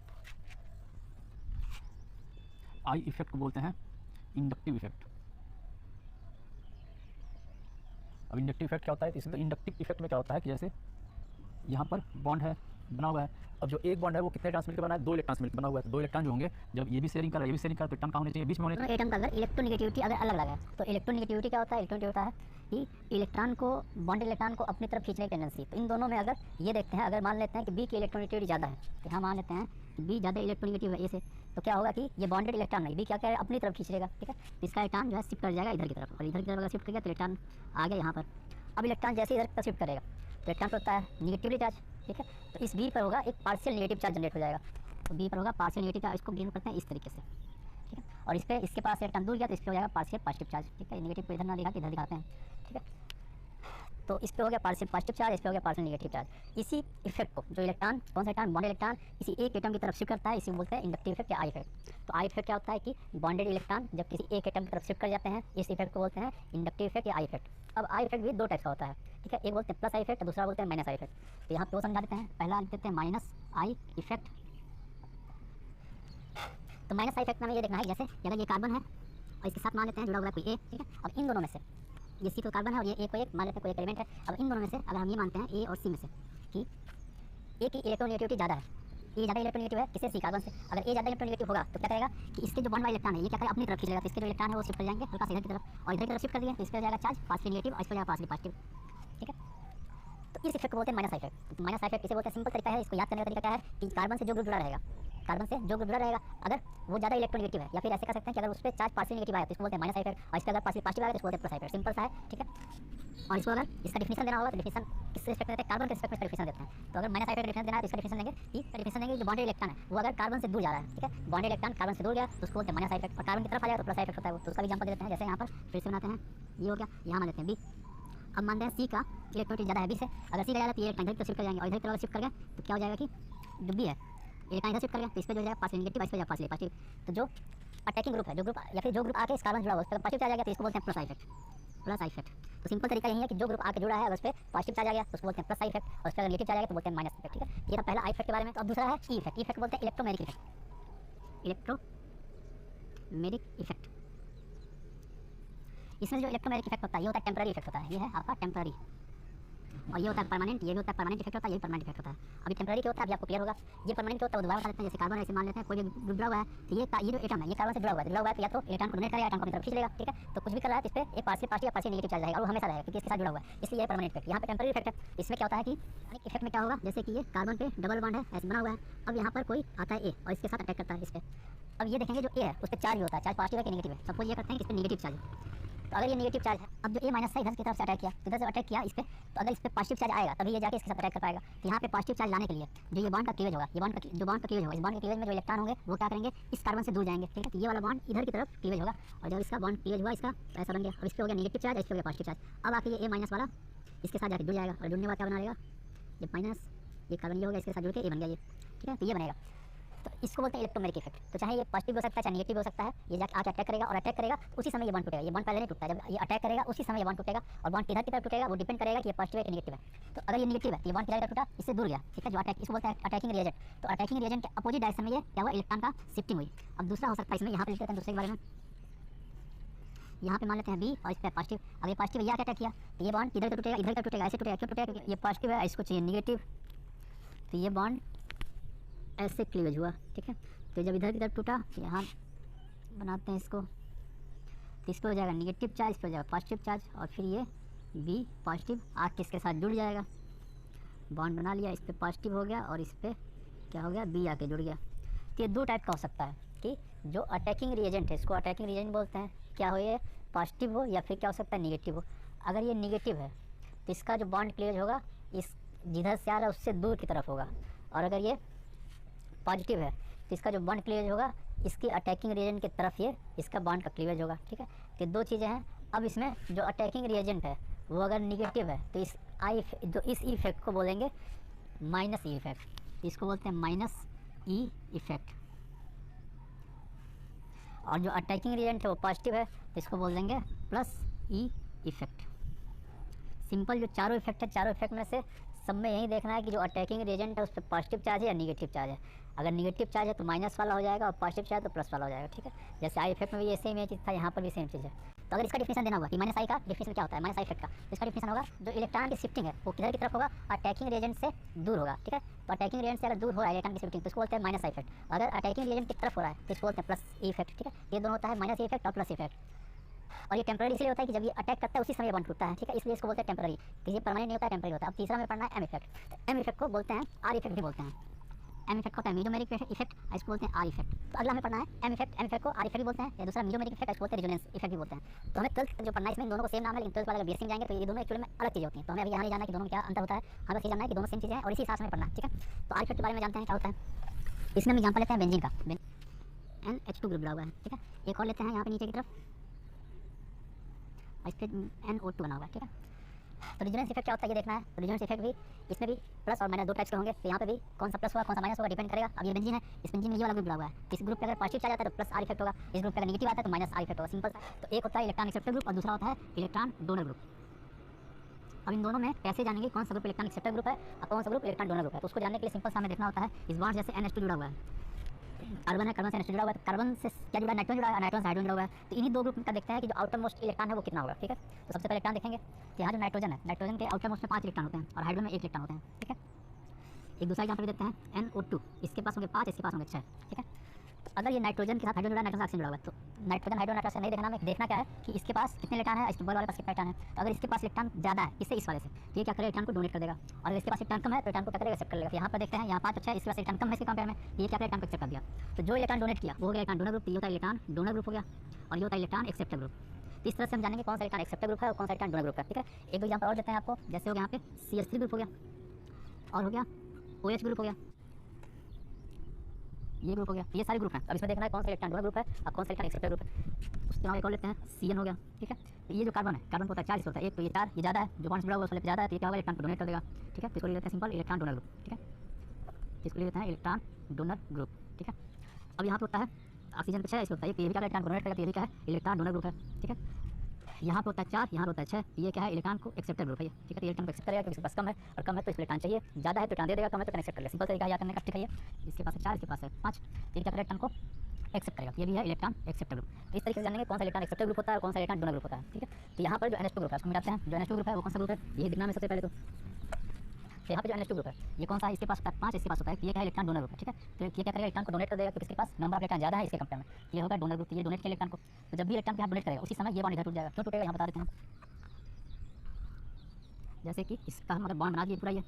आई इफेक्ट को बोलते हैं इंडक्टिव इफेक्ट। अब इंडक्टिव इफेक्ट क्या होता है? इसमें इंडक्टिव इफेक्ट में क्या होता है कि जैसे यहाँ पर बॉन्ड है बना हुआ है, अब जो एक बॉन्ड है वो कितने इलेक्ट्रॉन्स मिलकर बना है? 2 इलेक्ट्रॉन्स मिलकर बना हुआ है। तो 2 इलेक्ट्रॉन जो होंगे, जब ये भी शेयरिंग कर रहा है, ये भी शेयरिंग कर रहा है, तो एटम कहाँ होने चाहिए? बीच में होने चाहिए। एटम का अगर इलेक्ट्रोनेगेटिविटी अगर अलग अलग है तो इलेक्ट्रोनेगेटिविटी क्या होता है? इलेक्ट्रोनेगेटिविटी होता है कि इलेक्ट्रॉन को, बॉन्ड इलेक्ट्रॉन को अपनी तरफ खींचने की टेंडेंसी। तो इन दोनों में अगर ये देखते हैं, अगर मान लेते हैं कि बी की इलेक्ट्रोनेगेटिविटी ज़्यादा है, तो यहाँ मान लेते हैं कि बी ज़्यादा इलेक्ट्रोनेगेटिव है ए से, तो क्या होगा कि ये बॉन्डेड इलेक्ट्रॉन नहीं, बी क्या है अपनी तरफ खींचेगा, ठीक है। तो इसका इलेक्ट्रॉन जो है शिफ्ट कर जाएगा इधर की तरफ, और इधर की तरफ अगर शिफ्ट कर गया तो इलेक्ट्रॉन आ गया यहाँ पर। अब इलेक्ट्रॉन जैसे इधर की तरफ शिफ्ट करेगा तो इलेक्ट्रॉन पर होता है निगेटिवली चार्ज, ठीक है। तो इस बी पर होगा एक पार्शियल नेगेटिव चार्ज जनरेट हो जाएगा। तो बी पर होगा पार्शियल नेगेटिव चार्ज, इसको गेन करते हैं इस तरीके से, ठीक है। और इस पर इसके पास इलेक्ट्रॉन दूर गया तो इस पर हो जाएगा पार्शियल पॉजिटिव चार्ज, ठीक है। नेगेटिव को इधर ना दिखा के इधर दिखाते हैं, ठीक है। तो इस पे हो गया पार्शियल पॉजिटिव चार्ज, इस पे हो गया पार्शियल नेगेटिव चार्ज। इसी इफेक्ट को जो इलेक्ट्रॉन, कौन सा इलेक्ट्रॉन? बॉन्डेड इलेक्ट्रॉन इसी एक एटम की तरफ शिफ्ट करता है, इसी बोलते हैं इंडक्टिव इफेक्ट या आई इफेक्ट। तो आई इफेक्ट क्या होता है कि बॉन्डेड इलेक्ट्रॉन जब किसी एक एटम की तरफ शिफ्ट कर जाते हैं, इस इफेक्ट को बोलते हैं इंडक्टिव इफेक्ट या आई इफेक्ट। अब आई इफेक्ट भी 2 टाइप का होता है, ठीक है। एक बोलते हैं प्लस आई इफेक्ट, दूसरा बोलते हैं माइनस आई इफेक्ट। तो यहाँ पे वो समझा देते हैं। पहला लिख देते हैं माइनस आई इफेक्ट। तो माइनस आई इफेक्ट में हमें ये देखना है जैसे अगर ये कार्बन है और इसके साथ मान लेते हैं जुड़ा हुआ है कोई ए, ठीक है। अब इन दोनों में से ये सी तो कार्बन है और ये ए को एक मान लेते हैं कोई एक एलिमेंट है। अब इन दोनों में से अगर हम ये मानते हैं ए और सी में से कि ए की इलेक्ट्रोनेगेटिविटी ज़्यादा है, ए ज़्यादा इलेक्ट्रोनेगेटिव है किससे? सी कार्बन से। अगर ए ज़्यादा इलेक्ट्रोनेगेटिव होगा तो क्या करेगा कि इसके जो बॉन्ड वाले इलेक्ट्रॉन है ये क्या करेगा? अपनी तरफ खींच लेगा। तो इसके जो इलेक्ट्रॉन है वो शिफ्ट कर जाएंगे हल्का सा इधर की तरफ, और इधर की तरफ शिफ्ट कर दिए तो इस पर हो जाएगा चार्ज पार्शियल नेगेटिव और इस पर जाएगा पार्शियल पॉजिटिव, ठीक है। तो इस इफेक्ट को बोलते हैं माइनस इफेक्ट। तो माइनस इफेक्ट इसे बोलते हैं, सिंपल तरीका है इसको याद करने का तरीका क्या है कि कार्बन से जो ग्रुप जुड़ा रहेगा, कार्बन से जो ग्रुप जुड़ा रहेगा अगर वो ज़्यादा इलेक्ट्रोनेगेटिव है, या फिर ऐसे कर सकते हैं कि अगर उस पर चार्ज पार्शियल नेगेटिव आया तो इसको बोलते हैं माइनस इफेक्ट, और इस पर अगर पार्शियल पॉजिटिव आया तो इसको बोलते हैं प्लस इफेक्ट। सिंपल सा है, ठीक है। और इसको अगर इसका डिफिनेशन देना होगा तो डिफिनेशन किस रिस्पेक्ट में देते हैं? कार्बन के रिस्पेक्ट में डिफिनेशन देते हैं। तो अगर माइनस इफेक्ट डिफिनेशन देना है तो इसका डिफिनेशन देंगे कि डिफिनेशन देंगे जो बॉन्डेड इलेक्ट्रॉन है वो अगर कार्बन से दूर जा रहा है, ठीक है। बॉन्डेड इलेक्ट्रॉन कार्बन से दूर गया तो उसको बोलते हैं माइनस इफेक्ट, और कार्बन की तरफ आ जाएगा तो प्लस इफेक्ट होता है वो। तो उसका भी एग्जांपल देते हैं, जैसे यहाँ पर फिर से बनाते हैं। ये हो गया, यहाँ मान लेते हैं बी। अब मानते हैं सी का इलेक्ट्रोनेगेटिविटी ज़्यादा है बी से। अगर सी ज़्यादा तो ये इलेक्ट्रॉन इधर शिफ्ट कर जाएंगे, और इधर की तरफ शिफ्ट कर गए तो क्या हो जाएगा कि जो बी है इलेक्ट्रॉन इधर शिफ्ट कर गया तो इस पर जो जाएगा पार्शियल नेगेटिव, इस पर जाएगा पार्शियल पॉजिटिव। तो जो अटैकिंग ग्रुप है, जो ग्रुप या फिर जो ग्रुप आके इस कार्बन जुड़ा हुआ है उस पर पॉजिटिव चार्ज आ गया तो इसको बोलते हैं plus I effect, plus I effect. तो सिंपल तरीका यही है कि जो ग्रुप आके जुड़ा है अगर उस पर पॉजिटिव चार्ज आ गया तो उसको बोलते हैं प्लस आई इफेक्ट, और उस पर नेगेटिव चार्ज आ गया तो बोलते हैं माइनस इफेक्ट, ठीक है। ये था पहला आई इफेक्ट के बारे में। तो अब दूसरा है ई इफेक्ट। ई इफेक्ट बोलते हैं इलेक्ट्रोमेरिक इफेक्ट, इलेक्ट्रोमेरिक इफेक्ट। इसमें जो इलेक्ट्रोमेरिक इफेक्ट होता है ये होता है टेम्पररी इफेक्ट होता है, ये है आपका टेम्पररी, और ये होता है परमानेंट, ये भी होता है परमानेंट इफेक्ट होता है, ये भी परमानेंट इफेक्ट होता है। अभी टेम्पररी क्या होता है अभी आपको क्लियर होगा। ये परमानेंट क्या होता है वो दोबारा बता देते हैं। जैसे कार्बन ऐसे मान लेते हैं, कोई भी ग्रुप जुड़ा हुआ है तो ये जो एटम है ये कार्बन से जुड़ा हुआ है तो या तो इलेक्ट्रॉन को डोनेट करेगा, एटम को अपनी तरफ खींच लेगा, ठीक है। तो कुछ भी कर रहा है तो इस पर एक पार्शियल पॉजिटिव या पार्शियल नेगेटिव चार्ज रहेगा, और वो हमेशा रहेगा क्योंकि इसके साथ जुड़ा हुआ है, इसलिए ये परमानेंट इफेक्ट। यहाँ पे टेम्पररी इफेक्ट है। इसमें क्या होता है कि इफेक्ट में क्या होगा, जैसे कि ये कार्बन पे डबल बॉन्ड है ऐसे बना हुआ है। अब यहाँ पर कोई आता है ए और इसके साथ अटैक करता है इस पर। अब ये देखेंगे जो ए है उस पर चार्ज होता है, चार्ज पॉजिटिव है कि नेगेटिव है। सपोज ये करते हैं कि इस पर नेगेटिव चार्ज है। तो अगर ये नेगेटिव चार्ज है, अब जो ए माइनस है इधर की तरफ से अटैक किया, इधर से अटैक किया इस पे, तो अगर इस पे पॉजिटिव चार्ज आएगा तभी ये जाके इसके साथ अटैक कर पाएगा। तो यहाँ पे पॉजिटिव चार्ज लाने के लिए जो ये बॉन्ड का क्लीवेज होगा, ये बॉन्ड का जो बॉन्ड का क्लीवेज होगा, इस बॉन्ड के क्लीवेज में जो इलेक्ट्रॉन होंगे वो क्या करेंगे, इस कार्बन से दूर जाएंगे, ठीक है। तो ये वाला बॉन्ड इधर की तरफ क्लीवेज होगा, और जब इसका बॉन्ड क्लीवेज हुआ इसका ऐसा बन गया, और इस पे हो गया नेगेटिव चार्ज, इस पे हो गया पॉजिटिव चार्ज। अब आके ये ए माइनस वाला इसके साथ जाकर जुड़ जाएगा, और जुड़ने के बाद क्या बना लेगा, ये माइनस ये कार्बन ये हो गया, इसके साथ जुड़ के ए बन गया ये, ठीक है। तो ये बनेगा। तो इसको बोलते हैं इलेक्ट्रोमेरिक इफेक्ट। तो चाहे ये पॉजिटिव हो सकता है चाहे नेगेटिव हो सकता है, ये जाके आके अटैक करेगा और अटैक करेगा उसी समय ये बॉन्ड टूटेगा। ये बॉन्ड पहले नहीं टूटता, जब ये अटैक करेगा उसी समय ये बॉन्ड टूटेगा, और बॉन्ड किधर की तरफ टूटेगा वो डिपेंड करेगा कि ये पॉजिटिव है कि नेगेटिव है। तो अगर ये नेगेटिव है तो ये बॉन्ड किधर की तरफ टूटा, इससे दूर गया, ठीक है। जो अटैक इसको बोलते हैं अटैकिंग रिएजेंट। तो अटैकिंग रिएजेंट के अपोजिट डायरेक्शन में ये क्या हुआ, इलेक्ट्रॉन का शिफ्टिंग हुई। अब दूसरा हो सकता है इसमें, यहाँ पे लिख देते हैं दूसरे के बारे में। यहाँ पे मान लेते हैं बी और इस पर पॉजिटिव। अब ये पॉजिटिव ये अटैक किया तो ये बॉन्ड किधर का टूटेगा, इधर का टूटेगा, ऐसे टूटेगा। क्यों टूटेगा, क्योंकि ये पॉजिटिव है, इसको चाहिए नेगेटिव, तो ये बॉन्ड ऐसे क्लीवेज हुआ, ठीक है। तो जब इधर की तरफ टूटा यहाँ बनाते हैं इसको, तो इस पर हो जाएगा नेगेटिव चार्ज, इस पर हो जाएगा पॉजिटिव चार्ज, और फिर ये बी पॉजिटिव आके इसके साथ जुड़ जाएगा, बॉन्ड बना लिया, इस पर पॉजिटिव हो गया और इस पर क्या हो गया, बी आके जुड़ गया। तो ये दो टाइप का हो सकता है कि जो अटैकिंग रिएजेंट है इसको अटैकिंग रिएजेंट बोलते हैं, क्या हो ये पॉजिटिव हो या फिर क्या हो सकता है नेगेटिव हो। अगर ये नेगेटिव है तो इसका जो बॉन्ड क्लीवेज होगा इस जिधर से आ रहा है उससे दूर की तरफ होगा, और अगर ये पॉजिटिव है तो इसका जो बॉन्ड क्लीवेज होगा इसकी अटैकिंग रिएजेंट की तरफ ये इसका बॉन्ड का क्लीवेज होगा, ठीक है। तो दो चीज़ें हैं। अब इसमें जो अटैकिंग रिएजेंट है वो अगर निगेटिव है तो इस इस इफेक्ट को बोलेंगे माइनस ई इफेक्ट, इसको बोलते हैं माइनस ई इफेक्ट। और जो अटैकिंग रिएजेंट है वो पॉजिटिव है, तो इसको बोल देंगे प्लस ई इफेक्ट। सिंपल जो चारों इफेक्ट है, चारों इफेक्ट में से सब में यही देखना है कि जो अटैकिंग रिएजेंट है उस पर पॉजिटिव चार्ज है या निगेटिव चार्ज है। अगर निगेटिव चार्ज है तो माइनस वाला हो जाएगा और पॉजिटिव चार्ज है तो प्लस वाला हो जाएगा, ठीक है। जैसे आई इफेक्ट में भी सेम ये चीज़ था, यहाँ पर भी सेम चीज़ है। तो अगर इसका डिफिनेशन देना होगा कि माइनस आई का डिफिनेशन क्या होता है, माइनस आई इफेक्ट का, तो इसका डिफिनेशन होगा जो इलेक्ट्रॉन की शिफ्टिंग है वो किधर की तरफ होगा, अटैकिंग रिएजेंट से दूर होगा, ठीक है। तो अटैकिंग रिएजेंट से अगर दूर हो रहा है इलेक्ट्रॉन की शिफ्टिंग तो इसको बोलते हैं माइनस आई इफेक्ट। अगर अटैकिंग रिएजेंट की तरफ हो रहा है तो इसको बोलते हैं प्लस ई इफेक्ट, ठीक है। ये दोनों होता है माइनस ई इफेक्ट और प्लस इफेक्ट। और ये टेम्पररी इसलिए होता है कि जब ये अटैक करता है उसी समय बॉन्ड टूटता है, ठीक है, इसलिए इसको बोलते हैं टेम्पररी। तो ये परमानेंट नहीं होता है, टेम्पररी होता है। अब तीसरा में पढ़ना है एम इफेक्ट। तो एम इफेक्ट को बोलते हैं आर इफेक्ट भी बोलते हैं। एम इफेक्ट होता है मीजोमेरिक इफेक्ट, इसको बोलते हैं आर इफेक्ट। तो अगला हमें पढ़ना है एम इफेक्ट को आर इफेक्ट भी बोलते हैं, या दूसरा मीजोमेरिक इफेक्ट इसको बोलते हैं रेजोनेंस इफेक्ट भी बोलते हैं। तो हमें 12th जो पढ़ना है इसमें दोनों को सेम नाम है, लेकिन 12th वाला बीएससी में जाएंगे तो ये दोनों एक्चुअली में अलग चीज़ होती हैं। तो हमें अभी यहाँ नहीं जानना कि दोनों में क्या अंतर होता है, हमें बस ये जानना है कि दोनों सेम चीज़ें हैं और इसी हिसाब से हमें पढ़ना है, ठीक है। तो आर इफेक्ट के बारे में जानते हैं क्या होता है। इसमें हम एग्जाम्पल लेते हैं बेंजीन का, NH2 ग्रुप जुड़ा हुआ है, ठीक है। एक और लेते हैं यहाँ पे नीचे की तरफ, इस पर NO2 बना हुआ है, ठीक है। तो रेजोनेंस इफेक्ट क्या होता है ये देखना है। तो रेजोनेंस इफेक्ट भी इसमें भी प्लस और माइनस दो टाइप्स के होंगे। तो यहाँ पे भी कौन सा प्लस होगा कौन सा माइनस होगा डिपेंड करेगा। अब ये बेंजीन है, इस बेंजीन में ये वाला ग्रुप जुड़ा हुआ है, इस ग्रुप पे अगर पॉजिटिव चार्ज आता है तो प्लस आर इफेक्ट होगा, इस ग्रुप पे अगर नेगेटिव आता है तो माइनस आर इफेक्ट होगा, सिंपल सा। तो एक होता है इलेक्ट्रॉन एक्सेप्टर ग्रुप और दूसरा होता है इलेक्ट्रॉन डोनर ग्रुप। अब इन दोनों में कैसे जानेंगे कौन सा ग्रुप इलेक्ट्रॉन एक्सेप्टर ग्रुप है और कौन सा ग्रुप इलेक्ट्रॉन डोनर ग्रुप है। तो उसको जानने के लिए सिंपल सा हमें देखना होता है, इस बार जैसे NH2 जुड़ा हुआ है, कार्बन है, कार्बन से NH2 जुड़ा हुआ है, तो कार्बन से क्या जुड़ा है, नाइट्रोजन जुड़ा है, नाइट्रोजन से हाइड्रोजन जुड़ा हुआ है। तो इन्हीं दो ग्रुप का देखते हैं कि जो आउटर मोस्ट इलेक्ट्रॉन है वो कितना होगा, ठीक है। तो सबसे पहले इलेक्ट्रॉन देखेंगे कि यहाँ जो नाइट्रोजन है, नाइट्रोजन के आउटर मोस्ट में 5 इलेक्ट्रॉन होते हैं और हाइड्रोजन में 1 इलेक्ट्रॉन होते हैं, ठीक है। एक दूसरा एग्जाम्पल भी देखते हैं NO2, इसके पास होंगे 5, इसके पास होंगे 6, ठीक है। अगर ये नाइट्रोजन के साथ हाइड्रोजन जुड़ा है, नाइट्रोजन से ऑक्सीजन जुड़ा हुआ है, तो नाइट्रोजन हाइड्रोजन नाइट्रोजन से नहीं देखना, हमें देखना क्या है कि इसके पास कितने इलेक्ट्रॉन है, इस बॉल वाले पास कितने इलेक्ट्रॉन है। तो अगर इसके पास इलेक्ट्रॉन ज़्यादा है इससे इस वाले से, तो ये क्या करेगा, इलेक्ट्रॉन को डोनेट कर देगा। और अगर इसके पास इलेक्ट्रॉन कम है तो इलेक्ट्रॉन को क्या करेगा, एक्सेप्ट कर लेगा। तो यहाँ पर देखते हैं यहाँ 5 अच्छा है, इसके पास इलेक्ट्रॉन कम है इसके कंपेयर में, ये क्या इलेक्ट्रॉन को एक्सेप्ट कर दिया। तो जो इलेक्ट्रॉन डोनेट किया वो हो गया इलेक्ट्रॉन डोनर ग्रुप। ये होता है इलेक्ट्रॉन डोनर ग्रुप हो गया और ये होता है इलेक्ट्रॉन एक्सेप्टर ग्रुप। तो इस तरह से हम जानेंगे कौन सा इलेक्ट्रॉन एक्सेप्टर ग्रुप है और कौन सा इलेक्ट्रॉन डोनर ग्रुप है, ठीक है। एक दो एग्जाम्पल और देते हैं आपको, जैसे हो गया यहाँ पे CH3 ग्रुप हो गया और हो गया OH ग्रुप हो गया, ये ग्रुप हो गया, ये सारे ग्रुप हैं। अब इसमें देखना है कौन सा इलेक्ट्रॉन डोनर ग्रुप है और कौन सा इलेक्ट्रॉन एक्सेप्टर ग्रुप है। उसके बाद एक और लेते हैं CN हो गया, ठीक है। तो ये जो कार्बन है, कार्बन होता है 4 होता है, एक तो ये 4 ये ज़्यादा है, जो बॉन्ड्स जुड़ा हुआ है उस वाले पे ज़्यादा है, तो ये क्या होगा इलेक्ट्रॉन को डोनेट कर देगा, ठीक है। तो इसको ले लेते हैं सिंपल इलेक्ट्रॉन डोनर ग्रुप, ठीक है। इसको ले लेते हैं इलेक्ट्रॉन डोनर ग्रुप, ठीक है। अब यहाँ पे होता है ऑक्सीजन पे 6, इसको होता है ये भी क्या इलेक्ट्रॉन को डोनेट करेगा, तो ये भी क्या है इलेक्ट्रॉन डोनर ग्रुप है, ठीक है। यहाँ पे होता है 4, यहाँ होता है 6, ये क्या है इलेक्ट्रॉन को एक्सेप्टर ग्रुप है, ठीक है। तो इलेक्ट्रॉन को एक्सेप्ट करेगा क्योंकि इसके पास कम है और कम है तो इसको इलेक्ट्रॉन चाहिए, ज़्यादा है तो इलेक्ट्रॉन दे देगा, कम है तो एक्सेप्ट कर लेगा, सिंपल तरीका याद करने का, ठीक है। ये इसके पास है 4, इसके पास है 5, तो ये क्या इलेक्ट्रॉन को एक्सेप्ट करेगा, ये भी है इलेक्ट्रॉन एक्सेप्टर ग्रुप। तो इस तरीके से जानेंगे कौन सा इलेक्ट्रॉन एक्सेप्टर ग्रुप होता है और कौन सा इलेक्ट्रॉन डोनर ग्रुप होता है, ठीक है। तो यहाँ पर जो NH2 ग्रुप है उसको मिलाते हैं, जो NH2 ग्रुप है वो कौन सा ग्रुप है ये दिखना है सबसे पहले। तो यहाँ पे जो NH2 ग्रुप है ये कौन सा है, इसके पास 5, इसके पास होता है, ये क्या है इलेक्ट्रॉन डोनर ग्रुप है, ठीक है। तो ये क्या करेगा इलेक्ट्रॉन को डोनेट कर देगा क्योंकि इसके पास नंबर ऑफ इलेक्ट्रॉन ज़्यादा है इसके कंपेयर में, ये होगा डोनर ग्रुप। ये डोनेट किया इलेक्ट्रॉन को, तो जब भी इलेक्ट्रॉन के हाथ डोनेट करेगा उसी समय ये बॉन्ड इधर टूट जाएगा। क्यों टूटेगा यहाँ बता देते हैं, जैसे कि इसका मतलब बॉन्ड बना दिए पूरा ये,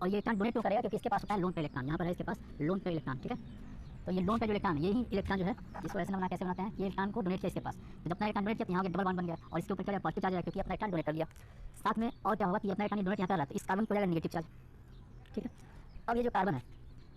और ये इलेक्ट्रॉन डोनेट क्यों करेगा क्योंकि इसके पास होता है लोन पे इलेक्ट्रॉन, यहाँ पर है इसके पास लोन पे इलेक्ट्रॉन, ठीक है। तो ये लोन पे जो इलेक्ट्रॉन यही इलेक्ट्रॉन जो है इसको ऐसे बना कैसे बनाते हैं, ये इलेक्ट्रॉन को डोनेट किया इसके पास, तो जब अपना इलेक्ट्रॉन डोनेट किया तो यहाँ डबल बॉन्ड बन गया और इसके ऊपर क्या पॉजिटिव चार्ज है क्योंकि अपना इलेक्ट्रॉन डोनेट कर दिया। साथ में और क्या होगा कि अपना इलेक्ट्रॉन डोनेट यहाँ पे आ रहा है तो इस कार्बन को जाएगा नेगेटिव चार्ज, ठीक है। अब ये जो कार्बन है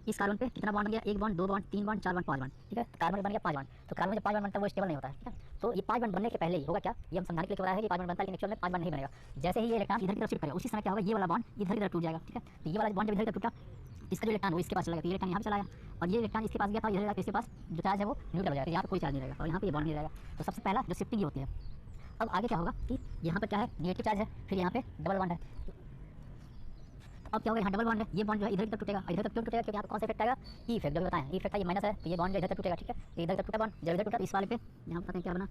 इस कार्बन पे कितना बॉन्ड बन गया, 1 bond 2 bond 3 bond 4 bond 5 bond, ठीक है। कार्बन बन गया 5 बॉन्ड। तो कार्बन जब 5 बॉन्ड बनता है वो स्टेबल नहीं होता है, ठीक है। तो ये 5 बॉन्ड बनने के पहले ही होगा क्या, ये हम समझाने के लिए बताया है कि 5 बॉन्ड बनता है लेकिन एक्चुअल में 5 बॉन्ड नहीं बनेगा। जैसे ही ये इलेक्ट्रॉन इधर की तरफ शिफ्ट करेगा उसी समय क्या होगा ये वाला बॉन्ड इधर की तरफ टूट जाएगा, ठीक है। तो ये वाला बॉन्ड जब इधर की तरफ टूटा इसका जो इलेक्ट्रॉन वो इसके पास चला गया, तो ये इलेक्ट्रॉन यहाँ पे चला गया और ये इलेक्ट्रॉन इसके पास गया था इधर, तो इसके पास जो चार्ज है वो न्यूट्रल हो जाएगा, यहाँ पे कोई चार्ज नहीं रहेगा और यहाँ पे ये बॉन्ड नहीं रहेगा। तो सबसे पहला जो शिफ्टिंग ये होती है। अब आगे क्या होगा कि यहाँ पर क्या है नेगेटिव चार्ज है, फिर यहाँ पे डबल बॉन्ड है। अब क्या होगा यहाँ डबल बॉन्ड है, ये बॉन्ड जो है इधर की तरफ टूटेगा, इधर तक क्यों टूटेगा क्योंकि यहाँ पे कौन सा इफेक्ट आएगा, ई इफेक्ट। जो बताएं ई इफेक्ट का ये माइनस है तो ये बॉन्ड जो इधर तक टूटेगा, ठीक है। तो इधर तक टूटा बॉन्ड, जब इधर टूटा इस वाले पे यहाँ पता है क्या बना,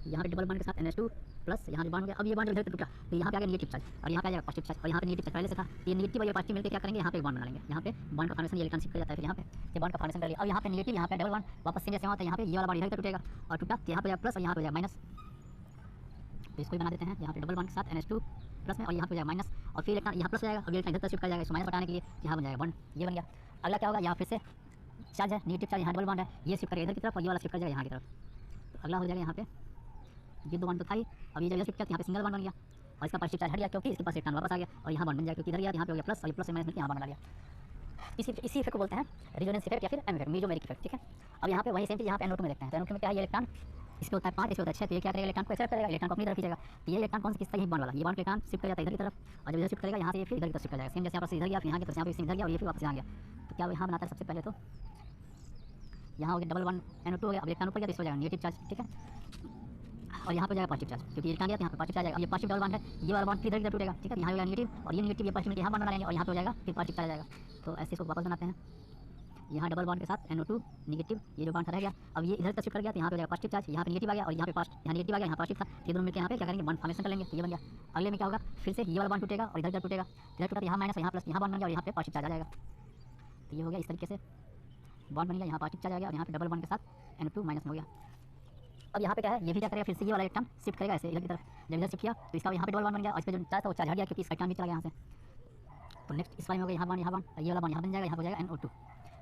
यहाँ पे डबल बॉन्ड के साथ NH2 प्लस यहाँ जो बॉन्ड हो गया। अब ये बॉन्ड इधर तक टूटा तो यहाँ पे आ गया नेगेटिव चार्ज और यहाँ पे आ जाएगा पॉजिटिव चार्ज और यहाँ पे नेगेटिव चार्ज पहले से था, ये नेगेटिव और ये पॉजिटिव मिलकर क्या करेंगे यहाँ पे एक बॉन्ड बना लेंगे। यहाँ पे बॉन्ड का फॉर्मेशन ये इलेक्ट्रॉन शिफ्ट कर जाता है, फिर यहाँ पे ये बॉन्ड का फॉर्मेशन कर लिया। अब यहाँ पे नेगेटिव यहाँ पे डबल बॉन्ड वापस से जैसे होता है यहाँ पे ये वाला बॉन्ड इधर तक टूटेगा और टूटा तो यहाँ पे जाएगा प्लस और यहाँ पे जाएगा माइनस। तो इसको बना देते हैं यहाँ पे डबल बॉन्ड के साथ NH2 प्लस में और यहाँ पे जाएगा माइनस और फिर इलेक्ट्रॉन यहाँ प्लस हो जाएगा और ये इलेक्ट्रॉन इधर तक शिफ्ट कर जाएगा, इसको माइनस बताने के लिए यहाँ बन जाएगा बॉन्ड, ये बन गया। अगला क्या होगा यहाँ फिर से चार्ज है नेगेटिव चार्ज, यहाँ डबल बॉन्ड है ये शिफ्ट करेगा इधर की तरफ और ये वाला शिफ्ट कर जाएगा यहाँ की तरफ। तो अगला हो जाएगा यहाँ पे ये 2 बॉन्ड तो था ही, अब ये जगह शिफ्ट किया यहाँ पे सिंगल बॉन्ड बन गया और इसका पॉजिटिव चार्ज हट गया क्योंकि इसके पास इलेक्ट्रॉन वापस आ गया और यहाँ बॉन्ड बन जाएगा क्योंकि इधर गया यहाँ पे हो गया प्लस और ये प्लस से माइनस मिलकर यहाँ बॉन्ड बना लिया। इसी इफेक्ट को बोलते हैं रेजोनेंस इफेक्ट या फिर एम इफेक्ट, मीजोमेरिक इफेक्ट, ठीक है। अब यहाँ पे वही सेम चीज़ यहाँ पे NO2 में देखते हैं। तो NO2 में क्या है ये इलेक्ट्रॉन इस पे होता है 5, इस पे होता है 6, तो ये क्या करेगा इलेक्ट्रॉन को एक्सेप्ट करेगा, इलेक्ट्रॉन को अपनी तरफ खींचेगा। तो ये इलेक्ट्रॉन कौन सा किसका, यही बॉन्ड वाला, ये बॉन्ड इलेक्ट्रॉन शिफ्ट कर जाता है इधर की तरफ और जब इधर शिफ्ट करेगा यहाँ से ये फिर इधर की तरफ शिफ्ट कर जाएगा, सेम जैसे यहाँ पर इधर गया फिर यहाँ की तरफ यहाँ पे इधर गया और ये फिर वापस यहाँ गया। तो क्या यहाँ बनाता है सबसे पहले तो यहाँ हो गया डबल बॉन्ड NO2 हो गया, अब इलेक्ट्रॉन ऊपर गया तो इस पर जाएगा नेगेटिव चार्ज, ठीक है। और यहाँ पे जाएगा पॉजिटिव चार्ज, क्योंकि इलेक्ट्रॉन गया तो यहाँ पे पॉजिटिव चार्ज आएगा। अब ये पॉजिटिव डबल बॉन्ड है, ये वाला बॉन्ड फिर इधर टूटेगा, ठीक है। यहाँ हो गया नेगेटिव और ये नेगेटिव, ये पॉजिटिव यहाँ बॉन्ड बना लेंगे और यहाँ पे हो जाएगा फिर पॉजिटिव चार्ज आएगा। तो ऐसे इसको वापस बनाते हैं, यहाँ डबल बॉन्ड के साथ NO2 नेगेटिव, ये जो बॉन्ड रह गया। अब ये इधर तक शिफ्ट कर गया तो यहाँ पे हो जाएगा पॉजिटिव चार्ज, यहाँ पे नेगेटिव आ गया और यहाँ पे यहाँ नेगेटिव आ गया, यहाँ पॉजिटिव था। ये दोनों मिलकर यहाँ पे क्या करेंगे, बॉन्ड फॉर्मेशन कर लेंगे, तो ये बन गया। अगले में क्या होगा, फिर से ये वाला बॉन्ड टूटेगा और इधर टूटेगा, इधर टूटा तो यहाँ माइनस, यहाँ प्लस, यहाँ बॉन्ड बन गया और यहाँ पे पॉजिटिव चार्ज आ जाएगा। तो ये हो गया इस तरीके से बॉन्ड बन गया, यहाँ पॉजिटिव चार्ज आ गया और यहाँ पे डबल बॉन्ड के साथ NO2 माइनस हो गया। अब यहाँ पे क्या है, ये भी क्या करेगा, फिर से ये वाला इलेक्ट्रॉन शिफ्ट करेगा ऐसे इधर की तरफ। जब इधर शिफ्ट किया तो इसका यहाँ पे डबल बॉन्ड बन गया और इस पे जो चार्ज था वो चार्ज हट गया क्योंकि इसका इलेक्ट्रॉन भी चला गया यहाँ से। तो नेक्स्ट इस वाले में हो गया यहाँ बॉन्ड और ये वाला बॉन्ड यहाँ बन जाएगा, यहाँ हो जाएगा NO2,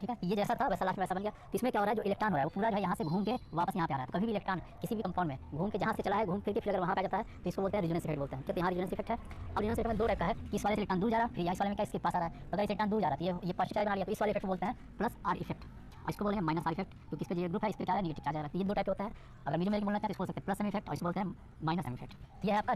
ठीक है। ये जैसा था वैसा लास्ट में वैसा बन गया। तो इसमें क्या हो रहा है, जो इलेक्ट्रॉन हो रहा है वो पूरा जो है यहाँ से घूम के वापस यहाँ पे आ रहा है। तो कभी भी इलेक्ट्रॉन किसी भी कंपाउंड में घूम के जहाँ से चला है घूम फिर के फिर अगर वहाँ पे आ जाता है तो इसको बोलते हैं रेजोनेंस इफेक्ट बोलते हैं। तो यहाँ रेजोनेंस इफेक्ट है। अब रेजोनेंस इफेक्ट में दो टाइप का है, इस वाले से इलेक्ट्रॉन दूर जा रहा है, फिर इस वाले में क्या इसके पास आ रहा है। अगर इस इलेक्ट्रॉन दूर जा रहा है तो ये पॉजिटिव चार्ज बना लिया, तो इस वाले इफेक्ट बोलते हैं प्लस R इफेक्ट, और इसको बोलते हैं माइनस R इफेक्ट, क्योंकि इस पे ये ग्रुप है, इस पे क्या है नेगेटिव चार्ज आ रहा है। तो ये दो टाइप होता है। अगर मीडियम में बोलना चाहते हैं इसको बोल सकते हैं प्लस M इफेक्ट और इसको बोलते हैं माइनस M इफेक्ट। ये है आपका